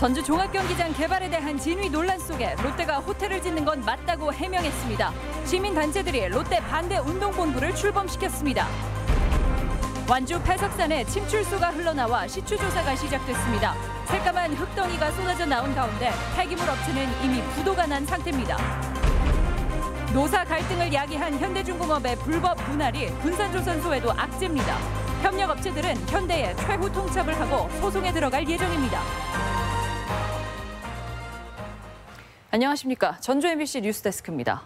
전주 종합경기장 개발에 대한 진위 논란 속에 롯데가 호텔을 짓는 건 맞다고 해명했습니다. 시민단체들이 롯데 반대 운동본부를 출범시켰습니다. 완주 패석산에 침출수가 흘러나와 시추조사가 시작됐습니다. 새까만 흙덩이가 쏟아져 나온 가운데 폐기물 업체는 이미 부도가 난 상태입니다. 노사 갈등을 야기한 현대중공업의 불법 분할이 군산조선소에도 악재입니다. 협력업체들은 현대에 최후 통첩을 하고 소송에 들어갈 예정입니다. 안녕하십니까. 전주 MBC 뉴스데스크입니다.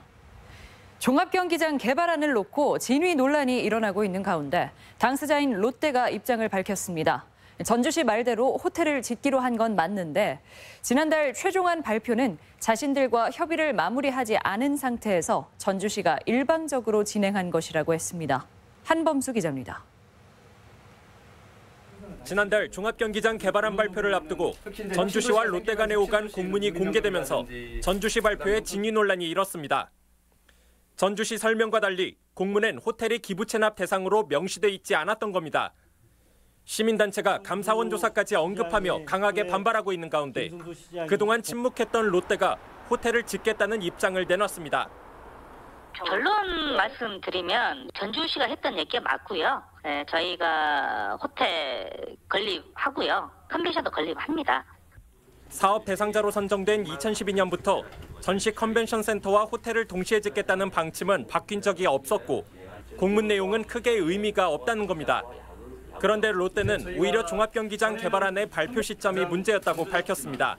종합경기장 개발안을 놓고 진위 논란이 일어나고 있는 가운데 당사자인 롯데가 입장을 밝혔습니다. 전주시 말대로 호텔을 짓기로 한 건 맞는데 지난달 최종안 발표는 자신들과 협의를 마무리하지 않은 상태에서 전주시가 일방적으로 진행한 것이라고 했습니다. 한범수 기자입니다. 지난달 종합경기장 개발안 발표를 앞두고 전주시와 롯데 간에 오간 공문이 공개되면서 전주시 발표에 진위 논란이 일었습니다. 전주시 설명과 달리 공문엔 호텔이 기부 체납 대상으로 명시돼 있지 않았던 겁니다. 시민단체가 감사원 조사까지 언급하며 강하게 반발하고 있는 가운데 그동안 침묵했던 롯데가 호텔을 짓겠다는 입장을 내놨습니다. 결론 말씀드리면 전주시가 했던 얘기가 맞고요. 네, 저희가 호텔 건립하고요. 컨벤션도 건립합니다. 사업 대상자로 선정된 2012년부터 전시 컨벤션 센터와 호텔을 동시에 짓겠다는 방침은 바뀐 적이 없었고 공문 내용은 크게 의미가 없다는 겁니다. 그런데 롯데는 오히려 종합경기장 개발안의 발표 시점이 문제였다고 밝혔습니다.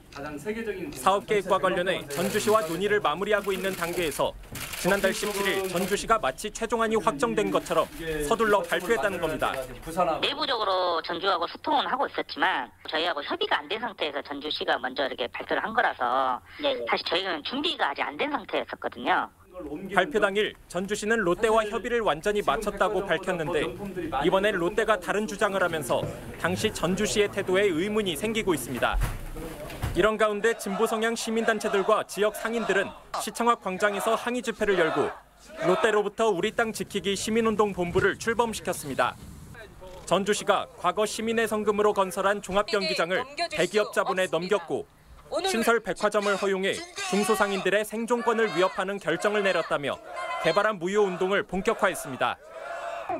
사업 계획과 관련해 전주시와 논의를 마무리하고 있는 단계에서 지난달 17일 전주시가 마치 최종안이 확정된 것처럼 서둘러 발표했다는 겁니다. 내부적으로 전주하고 소통은 하고 있었지만 저희하고 협의가 안 된 상태에서 전주시가 먼저 이렇게 발표를 한 거라서 사실 저희는 준비가 아직 안 된 상태였었거든요. 발표 당일 전주시는 롯데와 협의를 완전히 마쳤다고 밝혔는데 이번엔 롯데가 다른 주장을 하면서 당시 전주시의 태도에 의문이 생기고 있습니다. 이런 가운데 진보 성향 시민단체들과 지역 상인들은 시청 앞 광장에서 항의 집회를 열고 롯데로부터 우리 땅 지키기 시민운동 본부를 출범시켰습니다. 전주시가 과거 시민의 성금으로 건설한 종합경기장을 대기업 자본에 넘겼고 신설 백화점을 허용해 중소상인들의 생존권을 위협하는 결정을 내렸다며 개발안 무효 운동을 본격화했습니다.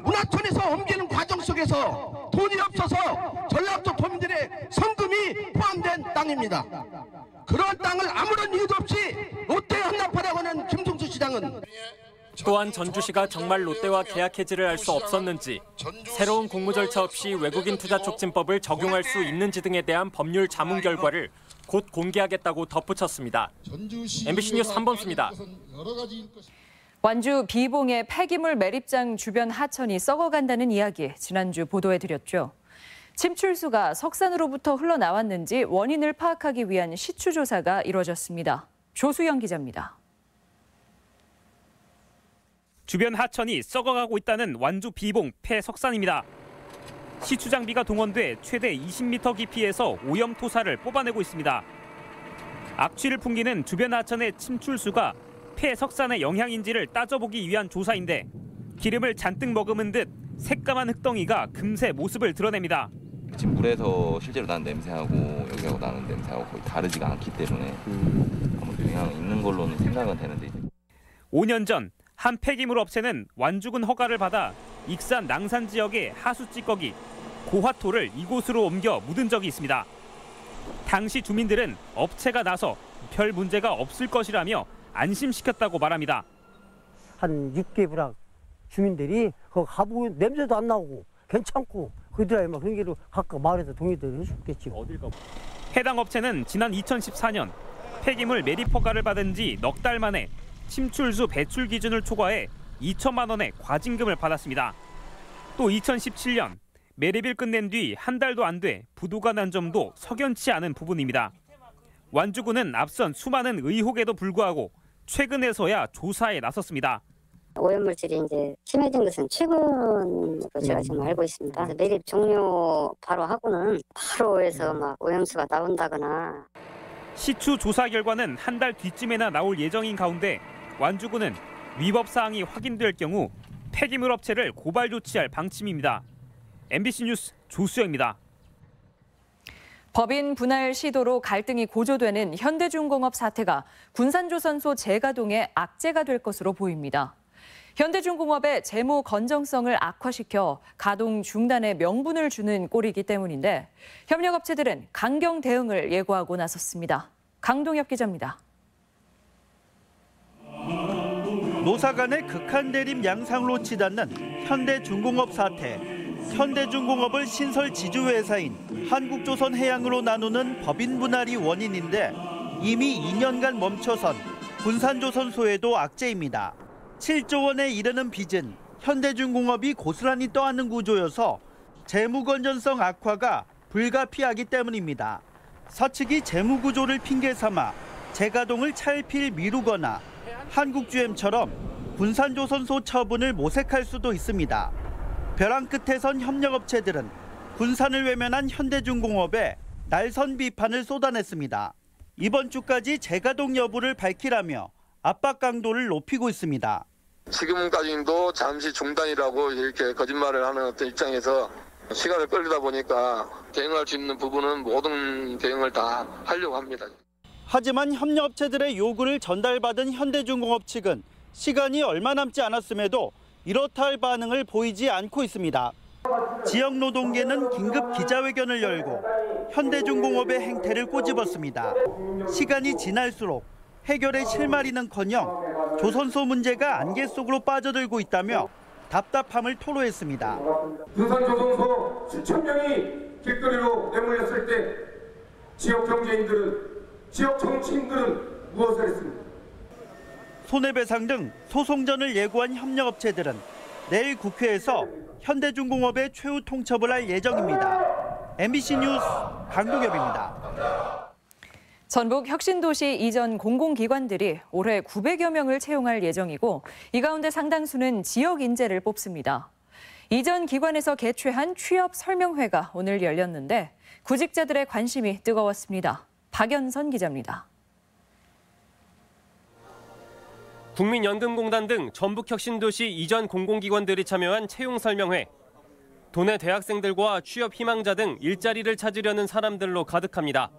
문화촌에서 옮기는 과정 속에서 돈이 없어서 전라도 도민들의 성금이 포함된 땅입니다. 그런 땅을 아무런 이유도 없이 롯데에 헌납하라고 하는 김종수 시장은 또한 전주시가 정말 롯데와 계약 해지를 할 수 없었는지, 새로운 공모 절차 없이 외국인 투자 촉진법을 적용할 수 있는지 등에 대한 법률 자문 결과를 곧 공개하겠다고 덧붙였습니다. MBC 뉴스 한범수입니다. 완주 비봉의 폐기물 매립장 주변 하천이 썩어간다는 이야기 지난주 보도해드렸죠. 침출수가 석산으로부터 흘러나왔는지 원인을 파악하기 위한 시추조사가 이루어졌습니다. 조수영 기자입니다. 주변 하천이 썩어가고 있다는 완주 비봉 폐석산입니다. 시추 장비가 동원돼 최대 20m 깊이에서 오염 토사를 뽑아내고 있습니다. 악취를 풍기는 주변 하천의 침출수가 폐석산의 영향인지를 따져보기 위한 조사인데 기름을 잔뜩 머금은 듯 새까만 흙덩이가 금세 모습을 드러냅니다. 지금 물에서 실제로 나는 냄새하고 여기하고 나는 냄새하고 거의 다르지가 않기 때문에 아무래도 영향이 있는 걸로는 생각은 되는데 5년 전 한 폐기물 업체는 완주군 허가를 받아 익산 낭산 지역의 하수 찌꺼기, 고화토를 이곳으로 옮겨 묻은 적이 있습니다. 당시 주민들은 업체가 나서 별 문제가 없을 것이라며 안심시켰다고 말합니다. 한 6개 부락 주민들이 거기 가보고 냄새도 안 나오고 괜찮고 그들이 막 그런 각각 마을에서 동의를 해줬겠지. 해당 업체는 지난 2014년 폐기물 매립 허가를 받은 지 넉 달 만에 침출수 배출 기준을 초과해 2천만 원의 과징금을 받았습니다. 또 2017년 매립을 끝낸 뒤 한 달도 안 돼 부도가 난 점도 석연치 않은 부분입니다. 완주군은 앞선 수많은 의혹에도 불구하고 최근에서야 조사에 나섰습니다. 오염물질이 이제 심해진 것은 최근으로 제가 지금 알고 있습니다. 매립 종료 바로 하고는 바로 해서 막 오염수가 나온다거나. 시추 조사 결과는 한 달 뒤쯤에나 나올 예정인 가운데 완주군은 위법 사항이 확인될 경우 폐기물 업체를 고발 조치할 방침입니다. MBC 뉴스 조수영입니다. 법인 분할 시도로 갈등이 고조되는 현대중공업 사태가 군산조선소 재가동의 악재가 될 것으로 보입니다. 현대중공업의 재무 건정성을 악화시켜 가동 중단의 명분을 주는 꼴이기 때문인데 협력업체들은 강경 대응을 예고하고 나섰습니다. 강동엽 기자입니다. 노사 간의 극한 대립 양상으로 치닫는 현대중공업 사태. 현대중공업을 신설 지주회사인 한국조선해양으로 나누는 법인 분할이 원인인데 이미 2년간 멈춰선 군산조선소에도 악재입니다. 7조 원에 이르는 빚은 현대중공업이 고스란히 떠안는 구조여서 재무 건전성 악화가 불가피하기 때문입니다. 사측이 재무 구조를 핑계 삼아 재가동을 차일피일 미루거나 한국GM처럼 군산조선소 처분을 모색할 수도 있습니다. 벼랑 끝에 선 협력업체들은 군산을 외면한 현대중공업에 날선 비판을 쏟아냈습니다. 이번 주까지 재가동 여부를 밝히라며 압박 강도를 높이고 있습니다. 지금까지도 잠시 중단이라고 이렇게 거짓말을 하는 어떤 입장에서 시간을 끌리다 보니까 대응할 수 있는 부분은 모든 대응을 다 하려고 합니다. 하지만 협력업체들의 요구를 전달받은 현대중공업 측은 시간이 얼마 남지 않았음에도 이렇다 할 반응을 보이지 않고 있습니다. 지역노동계는 긴급 기자회견을 열고 현대중공업의 행태를 꼬집었습니다. 시간이 지날수록 해결의 실마리는커녕 조선소 문제가 안개 속으로 빠져들고 있다며 답답함을 토로했습니다. 군산조선소 수천 명이 길거리로 내몰렸을 때 지역 경제인들은, 지역 정치인들은 무엇을 했습니까? 손해배상 등 소송전을 예고한 협력업체들은 내일 국회에서 현대중공업의 최후 통첩을 할 예정입니다. MBC 뉴스 강동엽입니다. 전북 혁신도시 이전 공공기관들이 올해 900여 명을 채용할 예정이고 이 가운데 상당수는 지역 인재를 뽑습니다. 이전 기관에서 개최한 취업 설명회가 오늘 열렸는데 구직자들의 관심이 뜨거웠습니다. 박연선 기자입니다. 국민연금공단 등 전북혁신도시 이전 공공기관들이 참여한 채용 설명회. 도내 대학생들과 취업 희망자 등 일자리를 찾으려는 사람들로 가득합니다.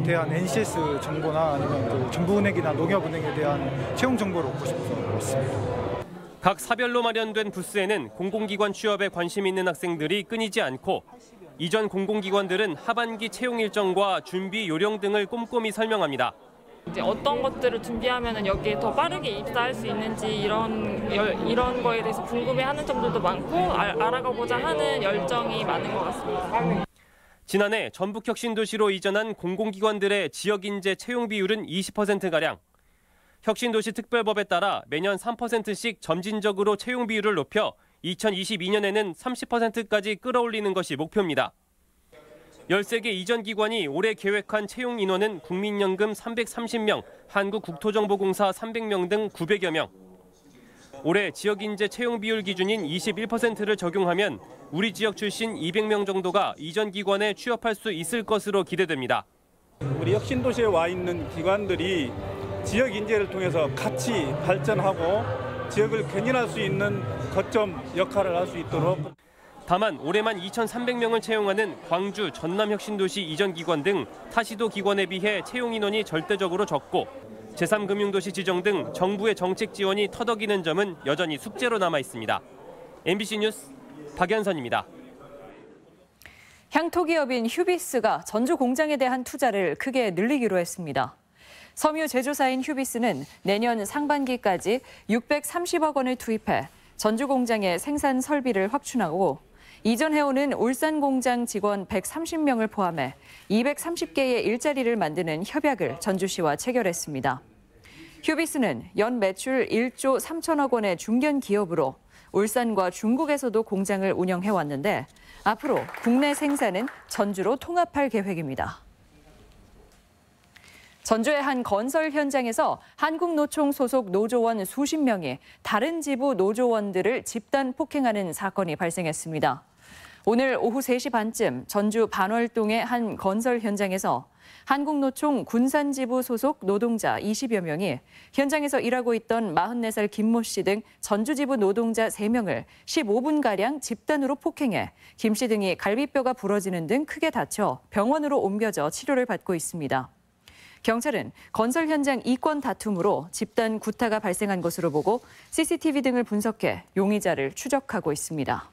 대한 NCS 정보나 아니면 정부은행이나 농협은행에 대한 채용 정보를 얻고 싶어서 왔습니다. 각 사별로 마련된 부스에는 공공기관 취업에 관심 있는 학생들이 끊이지 않고 이전 공공기관들은 하반기 채용 일정과 준비 요령 등을 꼼꼼히 설명합니다. 이제 어떤 것들을 준비하면 여기에 더 빠르게 입사할 수 있는지 이런 거에 대해서 궁금해하는 점들도 많고 알아가고자 하는 열정이 많은 것 같습니다. 지난해 전북혁신도시로 이전한 공공기관들의 지역인재 채용 비율은 20%가량. 혁신도시 특별법에 따라 매년 3%씩 점진적으로 채용 비율을 높여 2022년에는 30%까지 끌어올리는 것이 목표입니다. 13개 이전 기관이 올해 계획한 채용 인원은 국민연금 330명, 한국국토정보공사 300명 등 900여 명. 올해 지역인재 채용 비율 기준인 21%를 적용하면 우리 지역 출신 200명 정도가 이전 기관에 취업할 수 있을 것으로 기대됩니다. 우리 혁신도시에 와 있는 기관들이 지역 인재를 통해서 같이 발전하고 지역을 견인할 수 있는 거점 역할을 할 수 있도록. 다만 올해만 2,300명을 채용하는 광주, 전남혁신도시 이전 기관 등 타시도 기관에 비해 채용 인원이 절대적으로 적고 제3금융도시 지정 등 정부의 정책 지원이 터덕이는 점은 여전히 숙제로 남아 있습니다. MBC 뉴스 박연선입니다. 향토기업인 휴비스가 전주 공장에 대한 투자를 크게 늘리기로 했습니다. 섬유 제조사인 휴비스는 내년 상반기까지 630억 원을 투입해 전주 공장의 생산 설비를 확충하고 이전해오는 울산 공장 직원 130명을 포함해 230개의 일자리를 만드는 협약을 전주시와 체결했습니다. 휴비스는 연 매출 1조 3천억 원의 중견 기업으로 울산과 중국에서도 공장을 운영해왔는데 앞으로 국내 생산은 전주로 통합할 계획입니다. 전주의 한 건설 현장에서 한국노총 소속 노조원 수십 명이 다른 지부 노조원들을 집단 폭행하는 사건이 발생했습니다. 오늘 오후 3시 반쯤 전주 반월동의 한 건설 현장에서 한국노총 군산지부 소속 노동자 20여 명이 현장에서 일하고 있던 44살 김모 씨 등 전주지부 노동자 3명을 15분가량 집단으로 폭행해 김 씨 등이 갈비뼈가 부러지는 등 크게 다쳐 병원으로 옮겨져 치료를 받고 있습니다. 경찰은 건설 현장 이권 다툼으로 집단 구타가 발생한 것으로 보고 CCTV 등을 분석해 용의자를 추적하고 있습니다.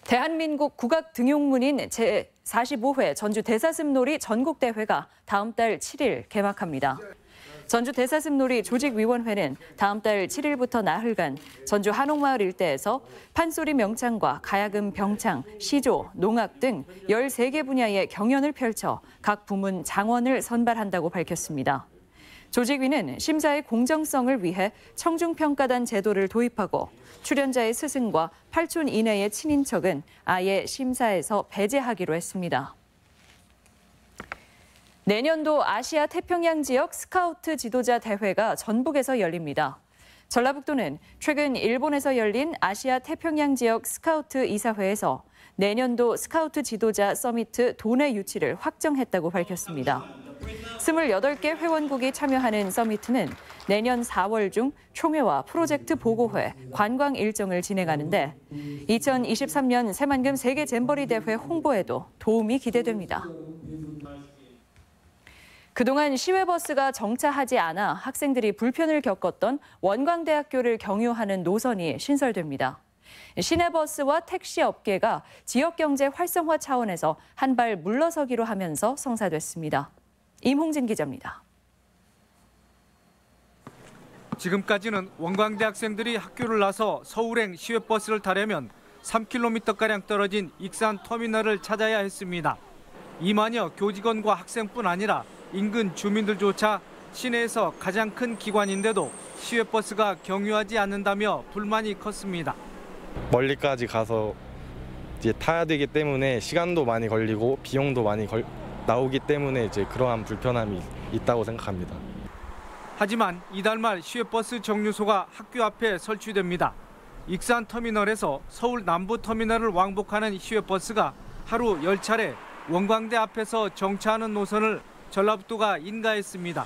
대한민국 국악등용문인 제45회 전주 대사슴놀이 전국대회가 다음 달 7일 개막합니다. 전주 대사슴놀이 조직위원회는 다음 달 7일부터 나흘간 전주 한옥마을 일대에서 판소리 명창과 가야금 병창, 시조, 농악 등 13개 분야의 경연을 펼쳐 각 부문 장원을 선발한다고 밝혔습니다. 조직위는 심사의 공정성을 위해 청중평가단 제도를 도입하고 출연자의 스승과 8촌 이내의 친인척은 아예 심사에서 배제하기로 했습니다. 내년도 아시아 태평양 지역 스카우트 지도자 대회가 전북에서 열립니다. 전라북도는 최근 일본에서 열린 아시아 태평양 지역 스카우트 이사회에서 내년도 스카우트 지도자 서미트 도내 유치를 확정했다고 밝혔습니다. 28개 회원국이 참여하는 서미트는 내년 4월 중 총회와 프로젝트 보고회, 관광 일정을 진행하는데 2023년 새만금 세계 잼버리 대회 홍보에도 도움이 기대됩니다. 그동안 시외버스가 정차하지 않아 학생들이 불편을 겪었던 원광대학교를 경유하는 노선이 신설됩니다. 시내버스와 택시 업계가 지역경제 활성화 차원에서 한 발 물러서기로 하면서 성사됐습니다. 임홍진 기자입니다. 지금까지는 원광대 학생들이 학교를 나서 서울행 시외버스를 타려면 3km가량 떨어진 익산 터미널을 찾아야 했습니다. 이만여 교직원과 학생뿐 아니라 인근 주민들조차 시내에서 가장 큰 기관인데도 시외버스가 경유하지 않는다며 불만이 컸습니다. 멀리까지 가서 이제 타야 되기 때문에 시간도 많이 걸리고 비용도 많이 나오기 때문에 이제 그러한 불편함이 있다고 생각합니다. 하지만 이달 말 시외버스 정류소가 학교 앞에 설치됩니다. 익산 터미널에서 서울 남부 터미널을 왕복하는 시외버스가 하루 10차례 원광대 앞에서 정차하는 노선을 전라북도가 인가했습니다.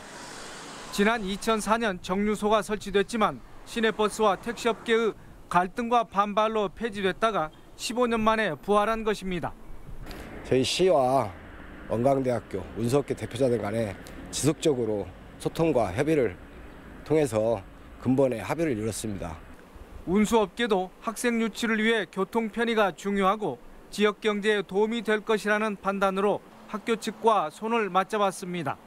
지난 2004년 정류소가 설치됐지만 시내버스와 택시업계의 갈등과 반발로 폐지됐다가 15년 만에 부활한 것입니다. 저희 시와 원광대학교 운수업계 대표자들 간에 지속적으로 소통과 협의를 통해서 근본에 합의를 이뤘습니다. 운수업계도 학생 유치를 위해 교통 편의가 중요하고 지역 경제에 도움이 될 것이라는 판단으로 학교 측과 손을 맞잡았습니다.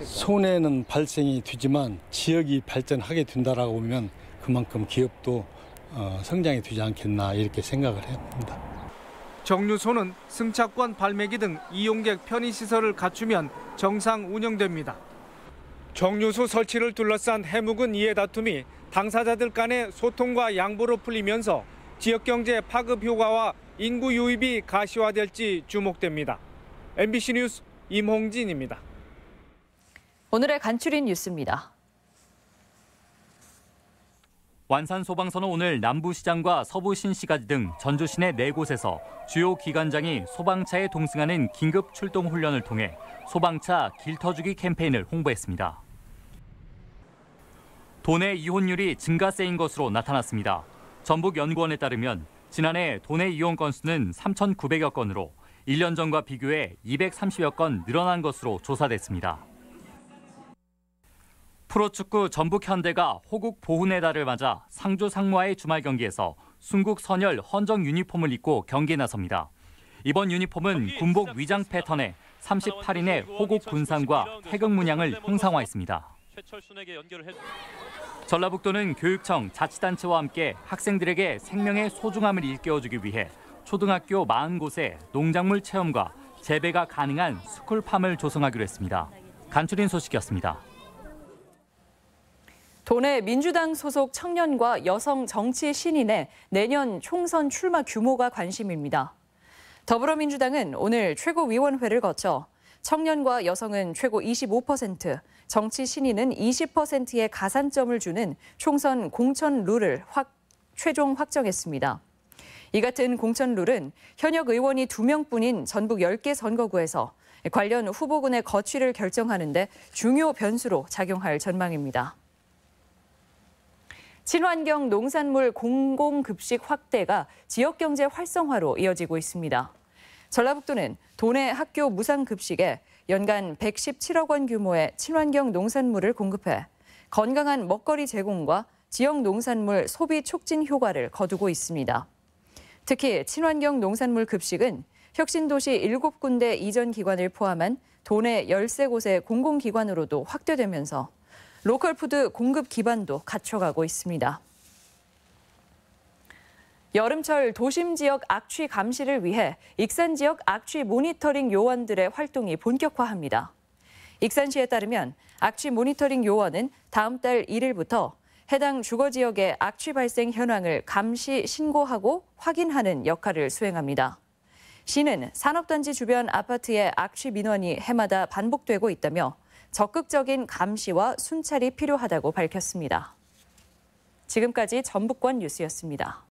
손해는 발생이 되지만 지역이 발전하게 된다라고 보면 그만큼 기업도 성장이 되지 않겠나 이렇게 생각을 합니다. 정류소는 승차권 발매기 등 이용객 편의시설을 갖추면 정상 운영됩니다. 정류소 설치를 둘러싼 해묵은 이해 다툼이 당사자들 간의 소통과 양보로 풀리면서 지역경제 파급 효과와 인구 유입이 가시화될지 주목됩니다. MBC 뉴스 임홍진입니다. 오늘의 간추린 뉴스입니다. 완산소방서는 오늘 남부시장과 서부신시가지 등 전주 시내 4곳에서 주요 기관장이 소방차에 동승하는 긴급 출동 훈련을 통해 소방차 길터주기 캠페인을 홍보했습니다. 도내 이혼율이 증가세인 것으로 나타났습니다. 전북연구원에 따르면 지난해 도내 이혼 건수는 3,900여 건으로 1년 전과 비교해 230여 건 늘어난 것으로 조사됐습니다. 프로축구 전북현대가 호국 보훈의 달을 맞아 상주 상무와의 주말 경기에서 순국 선열 헌정 유니폼을 입고 경기에 나섭니다. 이번 유니폼은 군복 위장 패턴에 38인의 호국 군상과 태극 문양을 형상화했습니다. 전라북도는 교육청, 자치단체와 함께 학생들에게 생명의 소중함을 일깨워주기 위해 초등학교 40곳에 농작물 체험과 재배가 가능한 스쿨팜을 조성하기로 했습니다. 간추린 소식이었습니다. 도내 민주당 소속 청년과 여성 정치 신인의 내년 총선 출마 규모가 관심입니다. 더불어민주당은 오늘 최고위원회를 거쳐 청년과 여성은 최고 25%, 정치 신인은 20%의 가산점을 주는 총선 공천 룰을 최종 확정했습니다. 이 같은 공천 룰은 현역 의원이 2명뿐인 전북 10개 선거구에서 관련 후보군의 거취를 결정하는 데 중요 변수로 작용할 전망입니다. 친환경 농산물 공공급식 확대가 지역경제 활성화로 이어지고 있습니다. 전라북도는 도내 학교 무상급식에 연간 117억 원 규모의 친환경 농산물을 공급해 건강한 먹거리 제공과 지역 농산물 소비 촉진 효과를 거두고 있습니다. 특히 친환경 농산물 급식은 혁신도시 7군데 이전 기관을 포함한 도내 13곳의 공공기관으로도 확대되면서 로컬푸드 공급 기반도 갖춰가고 있습니다. 여름철 도심 지역 악취 감시를 위해 익산 지역 악취 모니터링 요원들의 활동이 본격화합니다. 익산시에 따르면 악취 모니터링 요원은 다음 달 1일부터 해당 주거 지역의 악취 발생 현황을 감시 신고하고 확인하는 역할을 수행합니다. 시는 산업단지 주변 아파트의 악취 민원이 해마다 반복되고 있다며 적극적인 감시와 순찰이 필요하다고 밝혔습니다. 지금까지 전북권 뉴스였습니다.